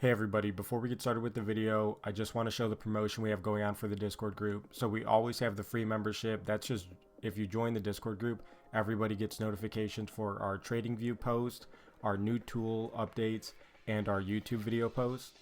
Hey everybody, before we get started with the video, I just want to show the promotion we have going on for the Discord group. So we always have the free membership. That's just if you join the Discord group, everybody gets notifications for our trading view post, our new tool updates, and our YouTube video posts.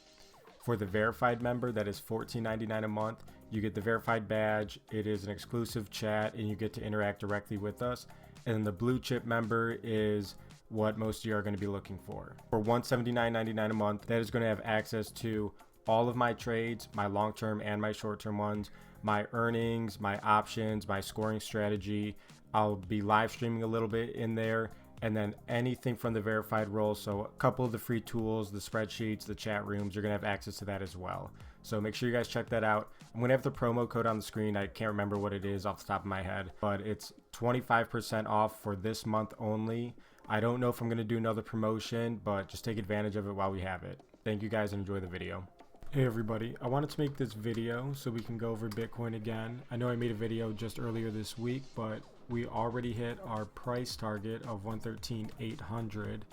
For the verified member, that is $14.99 a month. You get the verified badge. It is an exclusive chat and you get to interact directly with us. And then the blue chip member is what most of you are going to be looking for. For $179.99 a month, that is going to have access to all of my trades, my long-term and my short-term ones, my earnings, my options, my scoring strategy. I'll be live streaming a little bit in there, and then anything from the verified role. So a couple of the free tools, the spreadsheets, the chat rooms, you're going to have access to that as well. So make sure you guys check that out. I'm going to have the promo code on the screen. I can't remember what it is off the top of my head, but it's 25% off for this month only. I don't know if I'm going to do another promotion, but just take advantage of it while we have it. Thank you guys and enjoy the video. Hey everybody, I wanted to make this video so we can go over Bitcoin again. I know I made a video just earlier this week, but we already hit our price target of 113,800.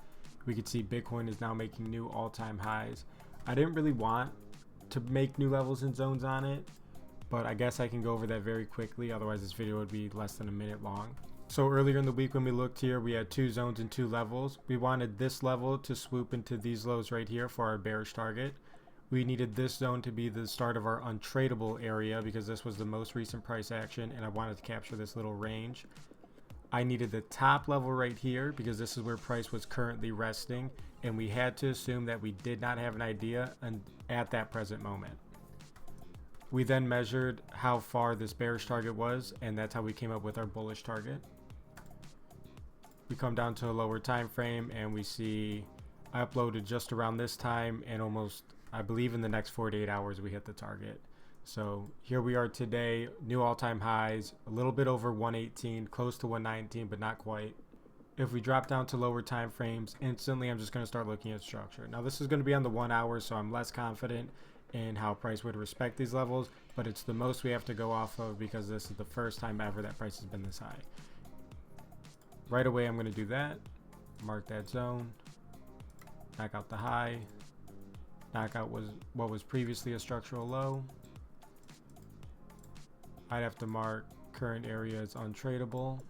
We could see Bitcoin is now making new all-time highs. I didn't really want to make new levels and zones on it, but I guess I can go over that very quickly. Otherwise this video would be less than a minute long. So earlier in the week when we looked here, we had two zones and two levels. We wanted this level to swoop into these lows right here for our bearish target. We needed this zone to be the start of our untradeable area because this was the most recent price action and I wanted to capture this little range. I needed the top level right here because this is where price was currently resting, and we had to assume that we did not have an idea at that present moment. We then measured how far this bearish target was, and that's how we came up with our bullish target. We come down to a lower time frame and we see I uploaded just around this time, and almost, I believe in the next 48 hours we hit the target. So here we are today, new all-time highs, a little bit over 118, close to 119, but not quite. If we drop down to lower time frames, instantly I'm just going to start looking at structure. Now this is going to be on the 1 hour, so I'm less confident in how price would respect these levels, but it's the most we have to go off of because this is the first time ever that price has been this high. Right away I'm going to do that, mark that zone, knock out the high, knock out what was previously a structural low. I'd have to mark current area as untradeable,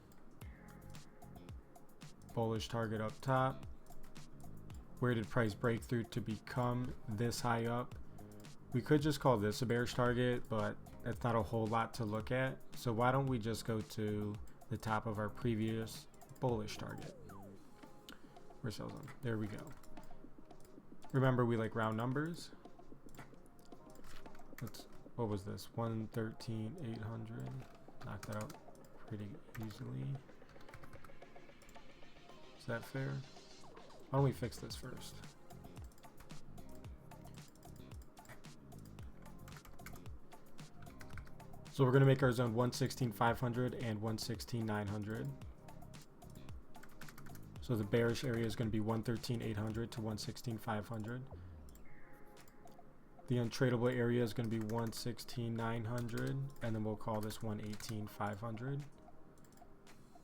bullish target up top. Where did price break through to become this high up? We could just call this a bearish target, but that's not a whole lot to look at. So why don't we just go to the top of our previous bullish target? Where's sell zone? There we go. Remember, we like round numbers. What was this? 113,800. Knock that out pretty easily. Is that fair? Why don't we fix this first? So we're going to make our zone 116,500 and 116,900. So the bearish area is going to be 113,800 to 116,500. The untradeable area is going to be 116,900, and then we'll call this 118,500.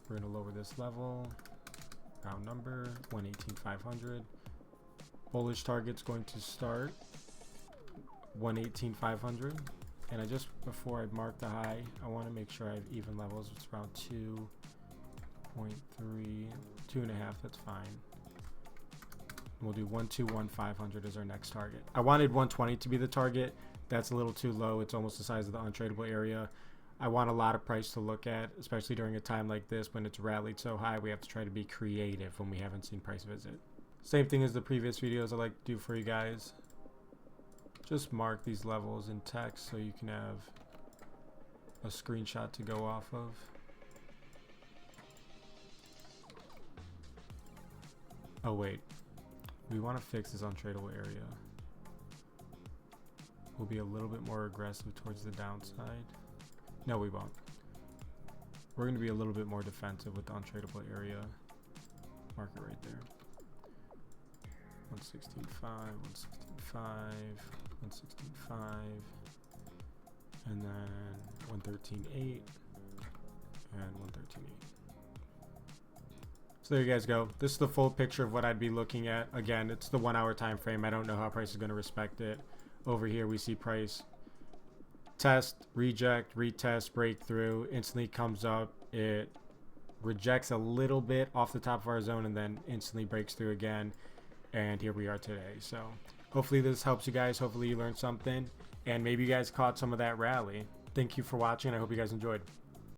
We're going to lower this level, round number, 118,500. Bullish target's going to start 118,500. And before I mark the high, I want to make sure I have even levels. It's around 2.3, 2.5, that's fine. We'll do 121,500 as our next target. I wanted 120 to be the target. That's a little too low. It's almost the size of the untradeable area. I want a lot of price to look at, especially during a time like this when it's rallied so high. We have to try to be creative when we haven't seen price visit. Same thing as the previous videos I like to do for you guys. Just mark these levels in text so you can have a screenshot to go off of. Oh wait. We want to fix this untradeable area. We'll be a little bit more aggressive towards the downside. No, we won't. We're going to be a little bit more defensive with the untradeable area. Mark it right there. 116.5, 116.5, 116.5, and then 113.8 and 113.8. So there you guys go. This is the full picture of what I'd be looking at. Again, it's the 1 hour time frame. I don't know how price is going to respect it. Over here we see price test, reject, retest, breakthrough, instantly comes up. It rejects a little bit off the top of our zone and then instantly breaks through again. And here we are today. So hopefully this helps you guys. Hopefully you learned something and maybe you guys caught some of that rally. Thank you for watching. I hope you guys enjoyed.